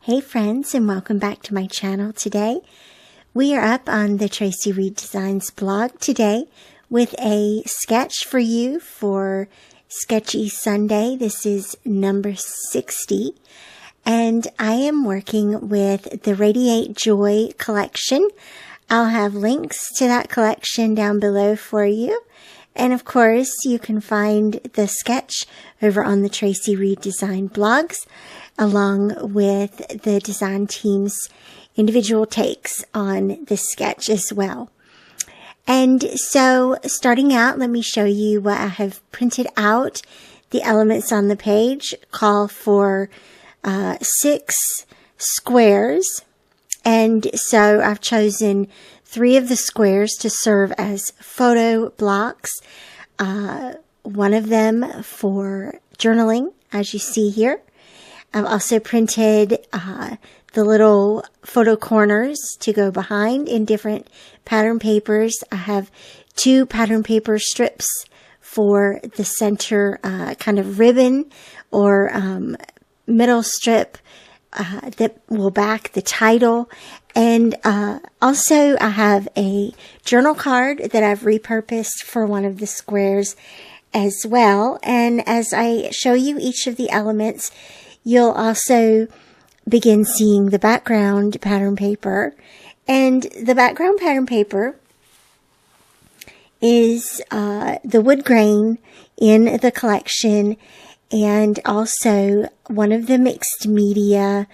Hey friends, and welcome back to my channel today. We are up on the Traci Reed Designs blog today with a sketch for you for Sketchy Sunday. This is number 60, and I am working with the Radiate Joy collection. I'll have links to that collection down below for you. And of course, you can find the sketch over on the Traci Reed Design blogs, along with the design team's individual takes on the sketch as well. And so, starting out, let me show you what I have printed out. The elements on the page call for 6 squares. And so I've chosen 3 of the squares to serve as photo blocks. One of them for journaling, as you see here. I've also printed the little photo corners to go behind in different pattern papers. I have 2 pattern paper strips for the center kind of ribbon or middle strip that will back the title. And also I have a journal card that I've repurposed for one of the squares as well. And as I show you each of the elements, you'll also begin seeing the background pattern paper. And the background pattern paper is the wood grain in the collection, and also one of the mixed media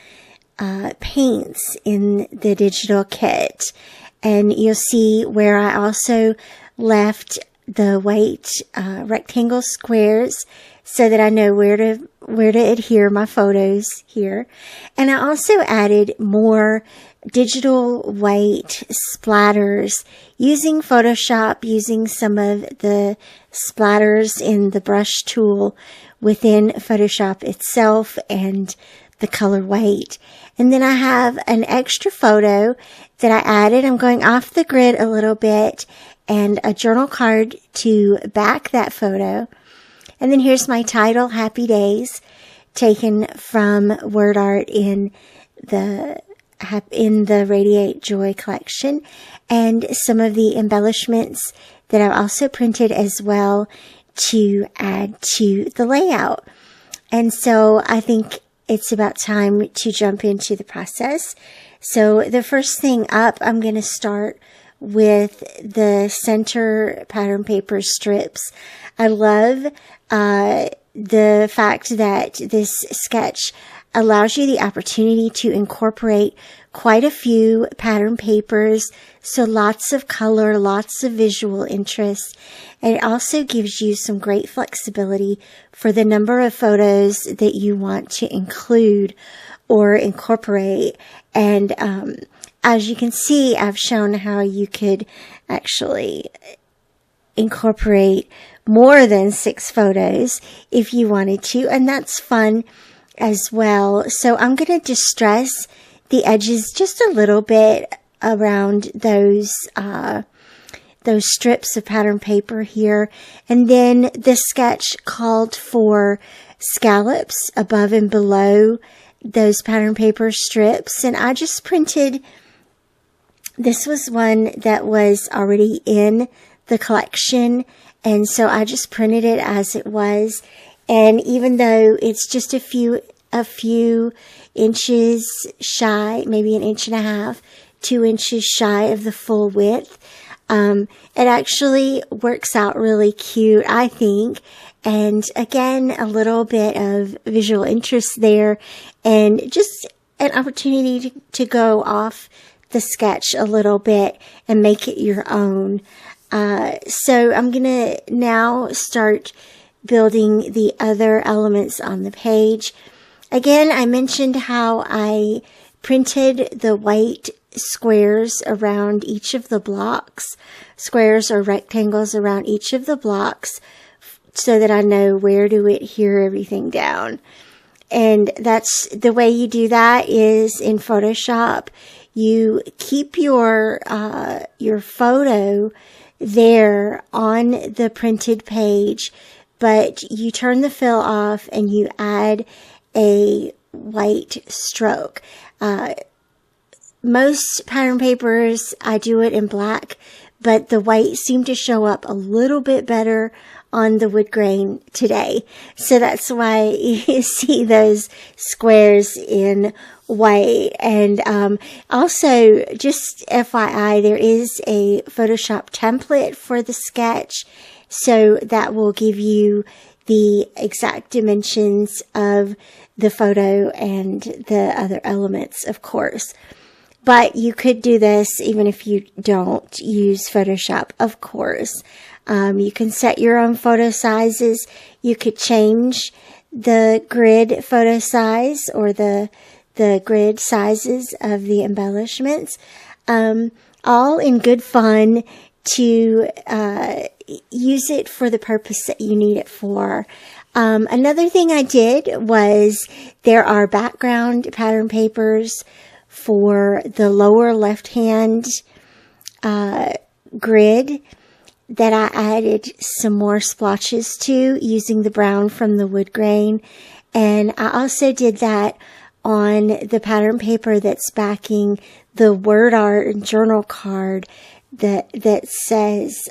paints in the digital kit. And you'll see where I also left the white rectangle squares so that I know where to adhere my photos here. And I also added more digital white splatters using Photoshop, using some of the splatters in the brush tool within Photoshop itself and the color white. And then I have an extra photo that I added. I'm going off the grid a little bit, and a journal card to back that photo. And then here's my title, Happy Days, taken from word art in the Radiate Joy collection, and some of the embellishments that I've also printed as well to add to the layout. And so I think it's about time to jump into the process. So the first thing up, I'm going to start with the center pattern paper strips. I love the fact that this sketch allows you the opportunity to incorporate quite a few pattern papers, so lots of color, lots of visual interest, and it also gives you some great flexibility for the number of photos that you want to include or incorporate. And as you can see, I've shown how you could actually incorporate more than 6 photos if you wanted to, and that's fun as well. So I'm going to distress the edges just a little bit around those strips of pattern paper here. And then the sketch called for scallops above and below those pattern paper strips, and I just printed. This was one that was already in the collection, and so I just printed it as it was. And even though it's just a few inches shy, maybe 1.5 inches, 2 inches shy of the full width, it actually works out really cute, I think. And again, a little bit of visual interest there, and just an opportunity to go off the sketch a little bit and make it your own. So I'm going to now start building the other elements on the page. Again, I mentioned how I printed the white squares around each of the blocks, squares or rectangles around each of the blocks, so that I know where to adhere everything down. And that's the way you do that is in Photoshop. You keep your photo there on the printed page, but you turn the fill off and you add a white stroke. Most pattern papers, I do it in black, but the white seemed to show up a little bit better on the wood grain today. So that's why you see those squares in white. And also, just FYI, there is a Photoshop template for the sketch. So that will give you the exact dimensions of the photo and the other elements, of course. But you could do this even if you don't use Photoshop, of course. You can set your own photo sizes. You could change the grid photo size or the grid sizes of the embellishments, all in good fun to use it for the purpose that you need it for. Another thing I did was there are background pattern papers for the lower left-hand grid that I added some more splotches to using the brown from the wood grain. And I also did that on the pattern paper that's backing the word art and journal card that says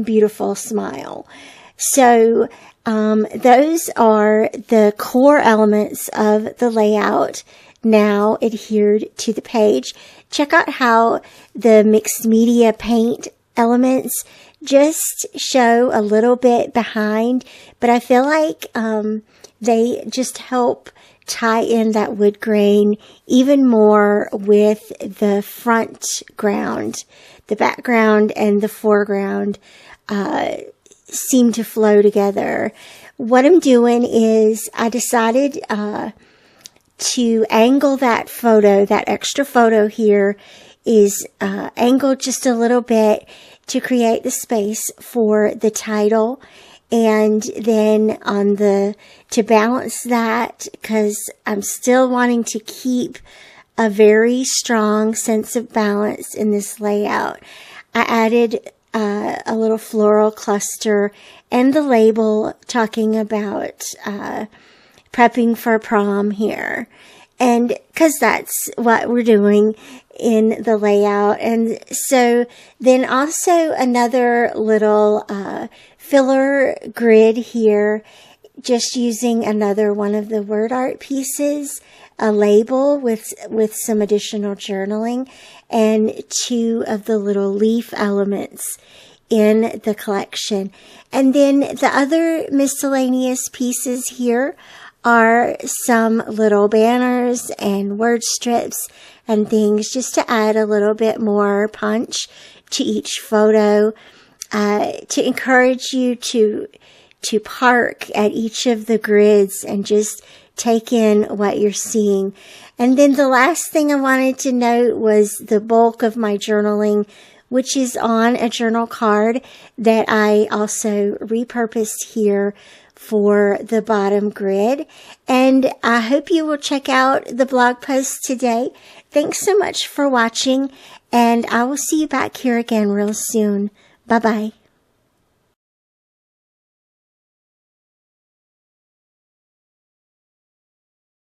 beautiful smile. So those are the core elements of the layout now adhered to the page. Check out how the mixed media paint elements just show a little bit behind, but I feel like they just help tie in that wood grain even more with the front ground. The background and the foreground seem to flow together. What I'm doing is I decided to angle that photo, that extra photo here is angled just a little bit to create the space for the title. And then to balance that, because I'm still wanting to keep a very strong sense of balance in this layout, I added a little floral cluster and the label talking about prepping for prom here. And because that's what we're doing in the layout. And so then also another little filler grid here, just using another one of the word art pieces, a label with some additional journaling, and two of the little leaf elements in the collection. And then the other miscellaneous pieces here are some little banners and word strips and things just to add a little bit more punch to each photo, to encourage you to park at each of the grids and just take in what you're seeing. And then the last thing I wanted to note was the bulk of my journaling, which is on a journal card that I also repurposed here for the bottom grid. And I hope you will check out the blog post today. Thanks so much for watching, and I will see you back here again real soon. Bye-bye.